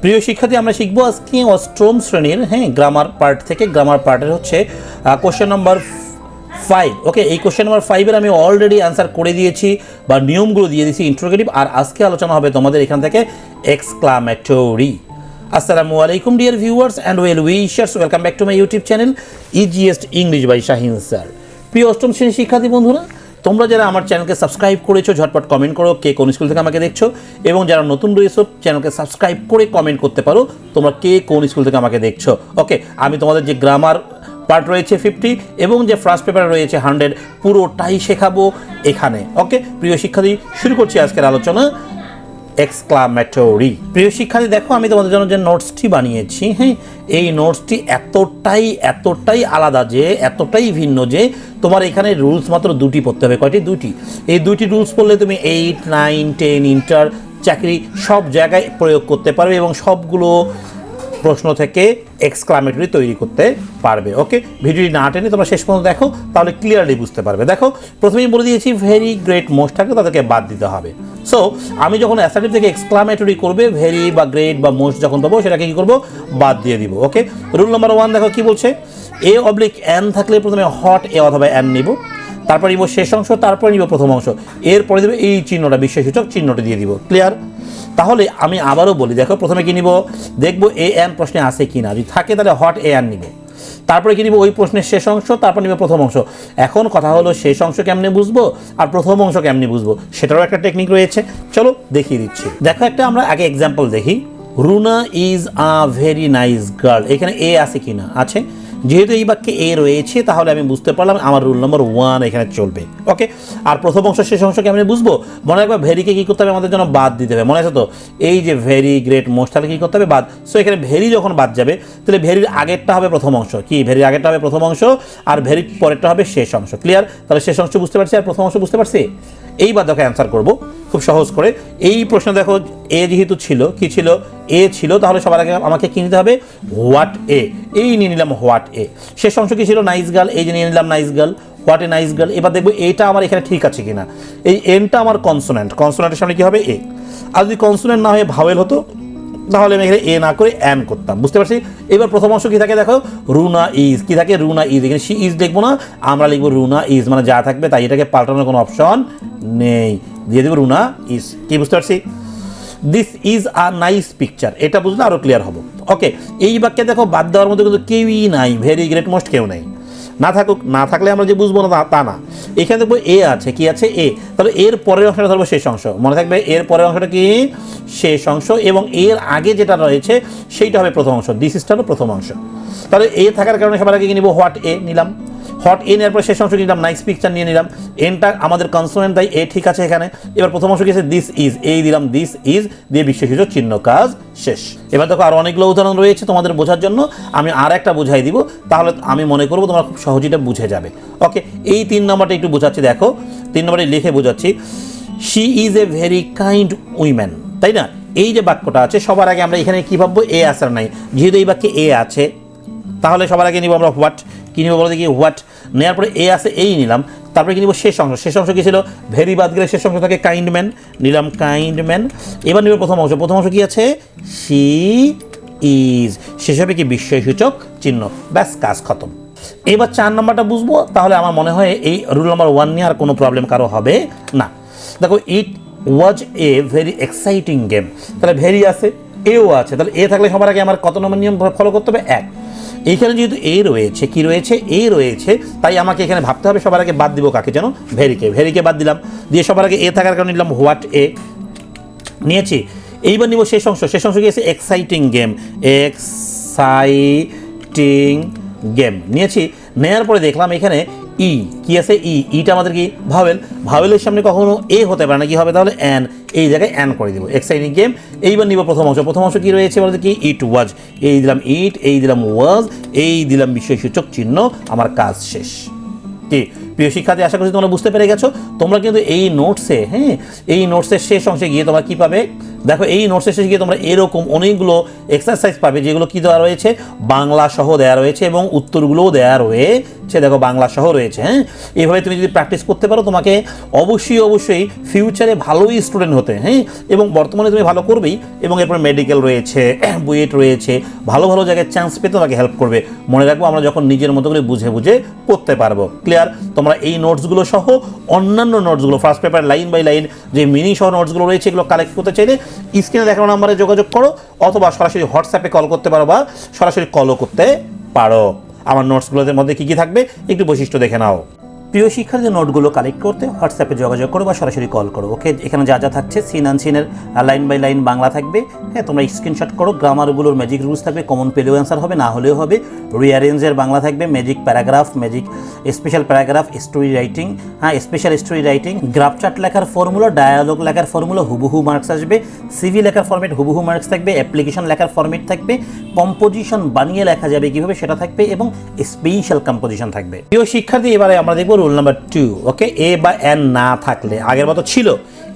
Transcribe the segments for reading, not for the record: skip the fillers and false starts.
প্রিয় শিক্ষার্থী, আমরা শিখবো আজকে অষ্টম শ্রেণীর গ্রামার পার্ট থেকে। গ্রামার পার্টের হচ্ছে কোশ্চেন নাম্বার 5। ওকে, এই কোশ্চেন নাম্বার 5-এর আমি অলরেডি অ্যান্সার করে দিয়েছি বা নিয়মগুলো দিয়ে দিয়েছি ইন্টারোগেটিভ। আর আজকে আলোচনা হবে তোমাদের এখান থেকে এক্সক্লামেটরি। আসসালামু আলাইকুম dear viewers and well wishers, welcome back to my YouTube channel easiest English by Shahin sir. প্রিয় অষ্টম শ্রেণীর শিক্ষার্থী বন্ধুরা, তোমরা যারা আমার চ্যানেলকে সাবস্ক্রাইব করেছো ঝটপট কমেন্ট করো কে কোন স্কুল থেকে আমাকে দেখছো, এবং যারা নতুন রয়েছো চ্যানেলকে সাবস্ক্রাইব করে কমেন্ট করতে পারো তোমরা কে কোন স্কুল থেকে আমাকে দেখছো। ওকে, আমি তোমাদের যে গ্রামার পার্ট রয়েছে 50 এবং যে ফার্স্ট পেপারে রয়েছে 100 পুরোটাই শেখাবো এখানে। ওকে প্রিয় শিক্ষার্থী, শুরু করছি আজকের আলোচনা এক্সক্লামেটরি। প্রিয় শিক্ষার্থী, দেখো আমি তোমাদের জন্য যে নোটসটি বানিয়েছি, এই নোটসটি এতটাই আলাদা, যে এতটাই ভিন্ন যে তোমার এখানে রুলস মাত্র দুটি পড়তে হবে। কয়টি? দুটি। এই দুটি রুলস পড়লে তুমি 8, 9, 10 ইন্টার চাকরি সব জায়গায় প্রয়োগ করতে পারবে এবং সবগুলো প্রশ্ন থেকে এক্সক্লামেটরি তৈরি করতে পারবে। ওকে, ভিডিওটি না টেনে তোমরা শেষ পর্যন্ত দেখো, তাহলে ক্লিয়ারলি বুঝতে পারবে। দেখো, প্রথমেই বলে দিয়েছি ভেরি গ্রেট মোস্ট থাকলে তাদেরকে বাদ দিতে হবে। সো আমি যখন অ্যাসার্টিভ থেকে এক্সক্লামেটরি করবে, ভেরি বা গ্রেট বা মোস্ট যখন দেবো সেটাকে কী করবো? বাদ দিয়ে দিব। ওকে, রুল নাম্বার 1 দেখো কি বলছে। এ অবলিক এন থাকলে প্রথমে হট এ অথবা এন নিব, তারপর নিব শেষ অংশ, তারপর নিব প্রথম অংশ, এরপরে দেবে এই চিহ্নটা, বিশেষসূচক চিহ্নটি দিয়ে দিব। ক্লিয়ার? তাহলে আমি আবারও বলি, দেখো প্রথমে কি নিব? দেখবো এ এন প্রশ্নে আছে কি না, যদি থাকে তাহলে হট এ এন নিব, তারপরে কি নিব? ওই প্রশ্নের শেষ অংশ, তারপর নিব প্রথম অংশ। এখন কথা হলো শেষ অংশ কেমনে বুঝবো আর প্রথম অংশ কেমনে বুঝবো, সেটারও একটা টেকনিক রয়েছে। চলো দেখিয়ে দিচ্ছি। দেখো একটা আমরা আগে এক্সাম্পল দেখি। Runa is a very nice girl, এখানে এ আছে কি না? আছে। যেহেতু এই বাক্যে এ রয়েছে তাহলে আমি বুঝতে পারলাম আমার রুল নম্বর 1 এখানে চলবে। ওকে, আর প্রথম অংশ শেষ অংশ কেমন বুঝবো? মনে রাখবে ভেরিকে কী করতে হবে? আমাদের জন্য বাদ দিতে হবে। মনে আছে তো? এই যে ভেরি গ্রেট মোস্ট, তাহলে কী করতে হবে? বাদ। সো এখানে ভেরি যখন বাদ যাবে তাহলে ভেরির আগেরটা হবে প্রথম অংশ। কি? ভেরির আগেরটা হবে প্রথম অংশ আর ভেরির পরেরটা হবে শেষ অংশ। ক্লিয়ার? তাহলে শেষ অংশ বুঝতে পারছি আর প্রথম অংশ বুঝতে পারছি। এইবার দেখো অ্যান্সার করবো খুব সহজ করে। এই প্রশ্ন দেখো, এ যেহেতু ছিল, কি ছিল? এ ছিল, তাহলে সবার আগে আমাকে কি নিতে হবে? What a. এই নিয়ে নিলাম হোয়াট এ। শেষ অংশ কি ছিল? নাইস গার্ল, এই যে নিয়ে নিলাম nice girl, what a nice girl. এবার দেখবো এইটা আমার এখানে ঠিক আছে কিনা। এই এনটা আমার কনসোনেন্ট, কনসোনেন্টের সামনে কি হবে? এ। আর যদি কনসোনেন্ট না হয়ে ভাওয়েল হতো তাহলে আমি এখানে এ না করে অ্যান করতাম। বুঝতে পারছি? এবার প্রথম অংশ কি থাকে দেখো, রুনা ইজ। কি থাকে? রুনা ইজ। এখানে সি ইজ লিখবো না, আমরা লিখবো রুনা ইজ, মানে যা থাকবে তাই, এটাকে পাল্টানোর কোনো অপশন নেই, দিয়ে দেবো রুনা ইজ। কি বুঝতে পারছি? This is a nice picture, এটা বুঝলে আরও ক্লিয়ার হবো। ওকে, এই বাক্যে দেখো বাদ দেওয়ার মধ্যে কিন্তু কেউই নাই, ভেরি গ্রেট মোস্ট কেউ নেই। না থাকুক, না থাকলে আমরা যে বুঝবো না তা না। এখানে দেখবো এ আছে, কি আছে? এ। তাহলে এর পরের অংশটা ধরবো শেষ অংশ। মনে থাকবে এর পরের অংশটা কি? শেষ অংশ, এবং এর আগে যেটা রয়েছে সেইটা হবে প্রথম অংশ। দিস ইজটা হলো প্রথম অংশ। তাহলে এ থাকার কারণে সবার আগে কি নিব? হোয়াট এ নিলাম। হট এ নেওয়ার পর শেষ অংশ নিলাম নাইস পিকচার নিয়ে নিলাম। এনটা আমাদের কনসোনেন্ট, তাই এ ঠিক আছে এখানে। এবার প্রথম অংশ কি আছে? দিস ইজ, এই দিলাম দিস ইজ দিয়ে বিশেষসূচক চিহ্ন, কাজ শেষ। এবার দেখো আরও অনেকগুলো উদাহরণ রয়েছে তোমাদের বোঝার জন্য, আমি আর একটা বুঝাই দিব, তাহলে আমি মনে করবো তোমরা খুব সহজেই এটা বুঝে যাবে। ওকে, এই 3 নম্বরটা একটু বোঝাচ্ছি। দেখো 3 নম্বরে লিখে বোঝাচ্ছি। She is a very kind woman, তাই না? এই যে বাক্যটা আছে সবার আগে আমরা এখানে কী ভাববো? এ আসার নাই, যেহেতু এই বাক্যে এ আছে তাহলে সবার আগে নিব আমরা হোয়াট। কী নিব বলো দেখি? হোয়াট। নেওয়ার পরে এ আছে, এই নিলাম, তারপরে কি নিব? শেষ অংশ। শেষ অংশ কী ছিল? ভেরি বাদ গেলে শেষ অংশ থাকে কাইন্ড ম্যান, নিলাম কাইন্ড ম্যান। এবার নিব প্রথম অংশ। প্রথম অংশ কী আছে? শি ইজ, শেষ হবে কি? বিস্ময়সূচক চিহ্ন, ব্যাস কাজ খতম। এবার 4 নম্বরটা বুঝবো, তাহলে আমার মনে হয় এই রুল নাম্বার 1 নিয়ে আর কোনো প্রবলেম কারো হবে না। দেখো, ইট ওয়াজ এ ভেরি এক্সাইটিং গেম, তাহলে ভেরি আছে, এও আছে, তাহলে এ থাকলে সবার আগে আমার কত নম্বর নিয়ম ফলো করতে হবে? 1। এইখানে যেহেতু এ রয়েছে, কি রয়েছে? এ রয়েছে, তাই আমাকে এখানে ভাবতে হবে সবার আগে বাদ দিব কাকে যেন? ভেরিকে। ভেরিকে বাদ দিলাম, দিয়ে সবার আগে এ থাকার কারণে নিলাম হোয়াট এ নিয়েছি। এইবার নিব শেষ অংশ। শেষ অংশ কি আছে? এক্সাইটিং গেম, এক্সাইটিং গেম নিয়েছি। নেওয়ার পরে দেখলাম এখানে ই, কি আছে? ই। ইটা আমাদের কি? ভাওয়েল। ভাওয়েলের সামনে কখনো এ হতে পারে না, কি হবে তাহলে? অ্যান। এই জায়গায় অ্যান করে দিব, এক্সাইটিং গেম। এইবার নিব প্রথম অংশ। প্রথম অংশ কি রয়েছে বলতে? কি? ইট ওয়াজ, এই দিলাম ইট, এই দিলাম ওয়াজ, এই দিলাম বিস্ময়সূচক চিহ্ন, আমার কাজ শেষ। কি প্রিয় শিক্ষার্থী, আশা করছি তোমরা বুঝতে পেরে গেছো। তোমরা কিন্তু এই নোটসে এই নোটসের শেষ অংশে গিয়ে তোমরা কী পাবে? দেখো এই নোটসে শেষে গিয়ে তোমরা এরকম অনেকগুলো এক্সারসাইজ পাবে যেগুলো কি দেওয়া রয়েছে, বাংলা সহ দেওয়া রয়েছে এবং উত্তরগুলোও দেওয়া রয়েছে। দেখো বাংলা সহ রয়েছে। হ্যাঁ, এইভাবে তুমি যদি প্র্যাকটিস করতে পারো তোমাকে অবশ্যই ফিউচারে ভালোই স্টুডেন্ট হতে, হ্যাঁ, এবং বর্তমানে তুমি ভালো করবেই, এবং এরপর মেডিকেল রয়েছে, বুয়েট রয়েছে, ভালো ভালো জায়গায় চান্স পেতে তোমাকে হেল্প করবে। মনে রাখবো আমরা যখন নিজের মতো করে বুঝে পড়তে পারবো। ক্লিয়ার? তোমরা এই নোটসগুলো সহ অন্যান্য নোটসগুলো first paper line by line যে মিনি সহ নোটসগুলো রয়েছে এগুলো কালেক্ট করতে চাইলে স্ক্রিনে দেখানো নাম্বারে যোগাযোগ করো, অথবা সরাসরি হোয়াটসঅ্যাপে কল করতে পারো বা সরাসরি কলও করতে পারো। আমার নোটসগুলোর মধ্যে কী কী থাকবে একটু বৈশিষ্ট্য দেখে নাও। প্রিয় শিক্ষার্থীদের নোটগুলো কালেক্ট করতে হোয়াটসঅ্যাপে যোগাযোগ করো বা সরাসরি কল করো। ওকে, এখানে যা যা থাকছে সিন আনসিনের লাইন বাই লাইন বাংলা থাকবে। হ্যাঁ, তোমরা স্ক্রিনশট করো। গ্রামারগুলোর ম্যাজিক রুলস থাকবে, কমন পেলেও অ্যান্সার হবে, না হলেও হবে। রিঅ্যারেঞ্জের বাংলা থাকবে, magic paragraph, magic special paragraph, story writing, হ্যাঁ special story writing, graph chart লেখার ফর্মুলা, ডায়ালগ লেখার ফর্মুলা, হুবহু মার্কস আসবে। সিভি লেখার ফরম্যাট হুবহু মার্কস থাকবে। অ্যাপ্লিকেশন লেখার ফরম্যাট থাকবে। কম্পোজিশন বানিয়ে লেখা যাবে কীভাবে সেটা থাকবে, এবং স্পেশাল কম্পোজিশন থাকবে। প্রিয় শিক্ষার্থী, এবারে আমরা দেখব রুল নাম্বার 2। ওকে, এ বা এন না থাকলে, আগের মতো ছিল,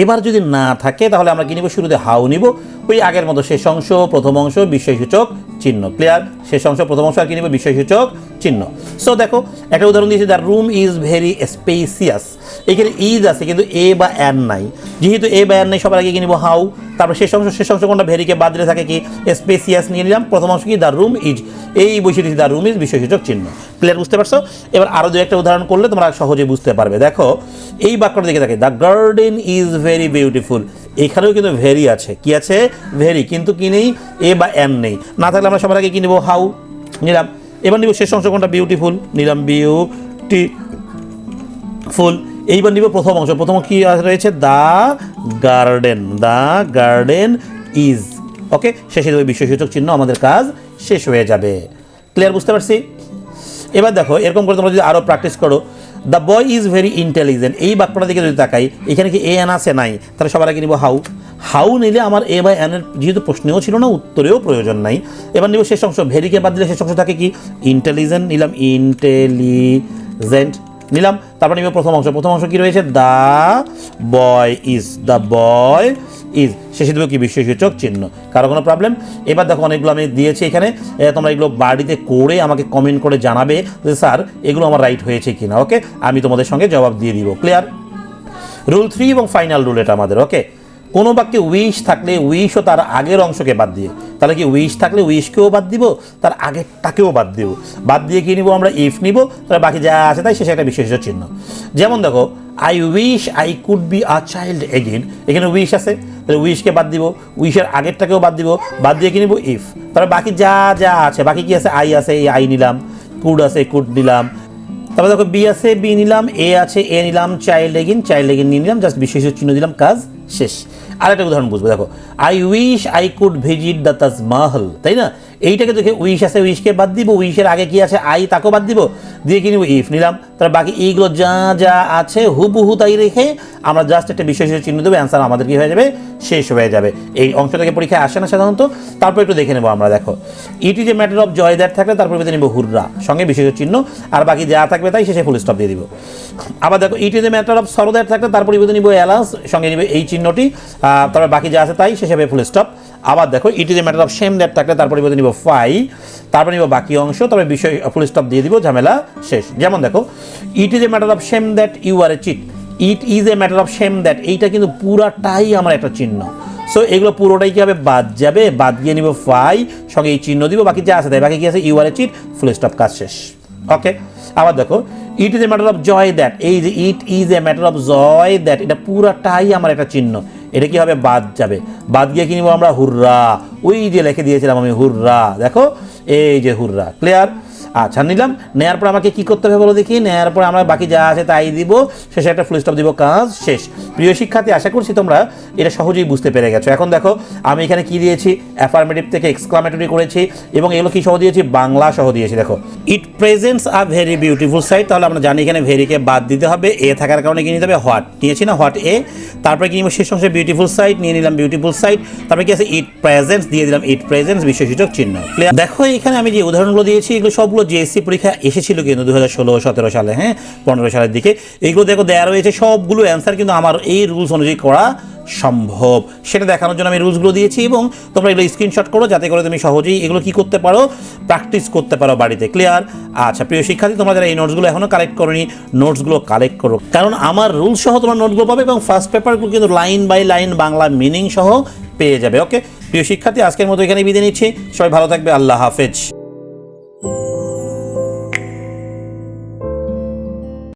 এবার যদি না থাকে তাহলে আমরা কি নিব? শুরুতে হাউ নিব, ওই আগের মতো শেষ অংশ প্রথম অংশ বিস্ময়সূচক চিহ্ন। ক্লিয়ার? শেষ অংশ প্রথম অংশ আর কি নিব? বিস্ময়সূচক চিহ্ন। সো দেখো একটা উদাহরণ দিয়েছি, the room is very spacious. এখানে ইজ আছে কিন্তু এ বা এন নাই, যেহেতু এ বা এন নাই সবার আগে কি নিব? হাউ। তারপর শেষ অংশ কোনটা? ভেরিকে বাদ দিলে থাকে কি? স্পেসিয়াস নিয়ে নিলাম। প্রথম অংশ কি? দ্য রুম ইজ, এই বসিয়ে দিচ্ছি দ্য রুম ইজ বিস্ময়সূচক চিহ্ন। ক্লিয়ার? বুঝতে পারছো? এবার আরও দু একটা উদাহরণ করলে তোমরা সহজে বুঝতে পারবে। দেখো এই বাক্যটা দিকে থাকে, the garden is very beautiful. এখানেও কিন্তু ভেরি আছে, কি আছে? ভেরি, কিন্তু কি নেই? এ বা এন নেই। না থাকলে আমরা সবার আগে কি নিব? হাউ নিলাম। এবার নিব শেষ অংশ কোনটা? বিউটিফুল নিলাম, বিউটিফুল। এইবার নিব প্রথম অংশ, প্রথম কি রয়েছে? The garden is. ওকে, শেষে দেবে বিস্ময়সূচক চিহ্ন, আমাদের কাজ শেষ হয়ে যাবে। ক্লিয়ার? বুঝতে পারছি? এবার দেখো এরকম করে তোমরা যদি আরও প্র্যাকটিস করো, the boy is very intelligent. এই বাক্যটা দিকে যদি তাকাই, এখানে কি এ এন আছে? নাই, তাহলে সবার আগে নিব হাউ। হাউ নিলে আমার এ বা এনের যেহেতু প্রশ্নেও ছিল না, উত্তরেও প্রয়োজন নাই। এবার নিব শেষ অংশ, ভেরিকে বাদ দিলে শেষ অংশ থাকে কি? ইন্টেলিজেন্ট নিলাম, ইন্টেলিজেন্ট নিলাম। তারপর নিব প্রথম অংশ কি রয়েছে? দ্য বয় ইজ, শেষে দেবো কি? বিস্ময়সূচক চিহ্ন। কারো কোনো প্রবলেম? এবার দেখো অনেকগুলো আমি দিয়েছি এখানে, তোমরা এগুলো বাড়িতে করে আমাকে কমেন্ট করে জানাবে যে স্যার এগুলো আমার রাইট হয়েছে কিনা। ওকে, আমি তোমাদের সঙ্গে জবাব দিয়ে দিব। ক্লিয়ার? রুল 3 এবং ফাইনাল রুল এটা আমাদের। ওকে, কোনো বাক্যে উইশ থাকলে উইশও তার আগের অংশকে বাদ দিয়ে, তাহলে কি উইশ থাকলে উইশকেও বাদ দিব, তার আগেরটাকেও বাদ দিব। বাদ দিয়ে কি নিব আমরা? ইফ নিব, তাহলে বাকি যা আছে তাই শেষে একটা বিশেষ চিহ্ন। যেমন দেখো, I wish I could be a child again. এখানে উইশ আছে, তাহলে উইশকে বাদ দিব, উইশের আগেরটাকেও বাদ দিব, বাদ দিয়ে কি নিব? ইফ। তাহলে বাকি যা আছে, বাকি কি আছে? আই আছে, এই আই নিলাম, কুড আছে, কুড নিলাম। তারপর দেখো বি আছে, বি নিলাম, এ আছে, এ নিলাম, চাইল্ড এগেন নিয়ে নিলাম, জাস্ট বিশেষ চিহ্ন দিলাম, কাজ শেষ। আরেকটা উদাহরণ বুঝবো। দেখো, I wish I could visit the Taj Mahal, তাই না? এইটাকে দেখে উইশ আছে, উইশকে বাদ দিব, উইশের আগে কি আছে? আই, তাকেও বাদ দিব, দিয়ে কি নিব? ইফ নিলাম। তাহলে বাকি এইগুলো যা আছে হুবহু তাই রেখে আমরা জাস্ট একটা বিশেষ চিহ্ন দেবো, অ্যান্সার আমাদের কি হয়ে যাবে? শেষ হয়ে যাবে। এই অংশ থেকে পরীক্ষায় আসে না সাধারণত। তারপর একটু দেখে নেবো আমরা। দেখো, it is a matter of joy that থাকলে তারপর বেঁধে নিব হুররা, সঙ্গে বিশেষ চিহ্ন, আর বাকি যা থাকবে তাই শেষে ফুল স্টপ দিয়ে দিব। আবার দেখো, it is a matter of sorrow that থাকলে তারপর বেঁধে নিব অ্যালাস, সঙ্গে নিবে এই চিহ্নটি, তারপর বাকি যা আছে তাই শেষে ফুল স্টপ। আবার দেখো, it is a matter of shame that থাকলে তারপরে বেঁধে নিব ফাই, তারপর নিব বাকি অংশ, তবে বিষয় ফুল স্টপ দিয়ে দিব, ঝামেলা শেষ। যেমন দেখো, it is a matter of shame that you are a cheat. It is a matter of shame that, এইটা কিন্তু পুরাটাই আমার একটা চিহ্ন। সো এগুলো পুরোটাই কি হবে? বাদ যাবে, বাদ দিয়ে নিব ফাই, সঙ্গে এই চিহ্ন দিব, বাকি যা আছে তাই। বাকি কি আছে? You are a cheat, full stop, কাজ শেষ। ওকে, আবার দেখো, it is a matter of joy that, এই যে it is a matter of joy that, এটা পুরাটাই আমার একটা চিহ্ন, এটা কি হবে? বাদ যাবে। বাদ গিয়ে কি নিব আমরা? হুররা, ওই যে লিখে দিয়েছিলাম আমি হুররা, দেখো এই যে হুররা। ক্লিয়ার? আচ্ছা, নিলাম। নেয়ার পর আমাকে কি করতে হবে বলো দেখি? নেয়ার পর আমরা বাকি যা আছে তাই দিব, শেষে একটা ফুল স্টপ দিব, কাজ শেষ। প্রিয় শিক্ষার্থী, আশা করছি তোমরা এটা সহজেই বুঝতে পেরে গেছো। এখন দেখো আমি এখানে কি দিয়েছি? অ্যাফার্মেটিভ থেকে এক্সক্লামেটরি করেছি, এবং এগুলো কি সহ দিয়েছি? বাংলা সহ দিয়েছি। দেখো, it presents a very beautiful site, তাহলে আমরা জানি এখানে ভেরিকে বাদ দিতে হবে, এ থাকার কারণে কি নিতে হবে? হোয়াট নিয়েছি না, হোয়াট এ। তারপরে কি নিব? শেষ অংশে বিউটিফুল সাইট নিয়ে নিলাম, বিউটিফুল সাইট। তারপরে কি আছে? ইট প্রেজেন্টস দিয়ে দিলাম, ইট প্রেজেন্টস বিশেষসূচক চিহ্ন। ক্লিয়ার? দেখো এখানে আমি যে উদাহরণগুলো দিয়েছি এগুলো সবগুলো জিএসসি পরীক্ষা এসেছিল কিন্তু 2016-17 সালে, হ্যাঁ 15 সালের দিকে। এইগুলো দেখো দেওয়া রয়েছে, সবগুলো অ্যান্সার কিন্তু আমার এই রুলস অনুযায়ী করা সম্ভব সেটা দেখানোর জন্য আমি রুলসগুলো দিয়েছি এবং তোমরা এগুলো স্ক্রিনশট করো যাতে করে তুমি সহজেই এগুলো কি করতে পারো, প্র্যাকটিস করতে পারো বাড়িতে। ক্লিয়ার? আচ্ছা প্রিয় শিক্ষার্থী, তোমরা যারা এই নোটসগুলো এখনও কালেক্ট করোনি, নোটসগুলো কালেক্ট করো, কারণ আমার রুলস সহ তোমার নোটগুলো পাবে এবং ফার্স্ট পেপারগুলো কিন্তু line by line Bangla meaning সহ পেয়ে যাবে। ওকে প্রিয় শিক্ষার্থী, আজকের মতো এখানে বিদায় নিচ্ছি। সবাই ভালো থাকবে। আল্লাহ হাফেজ।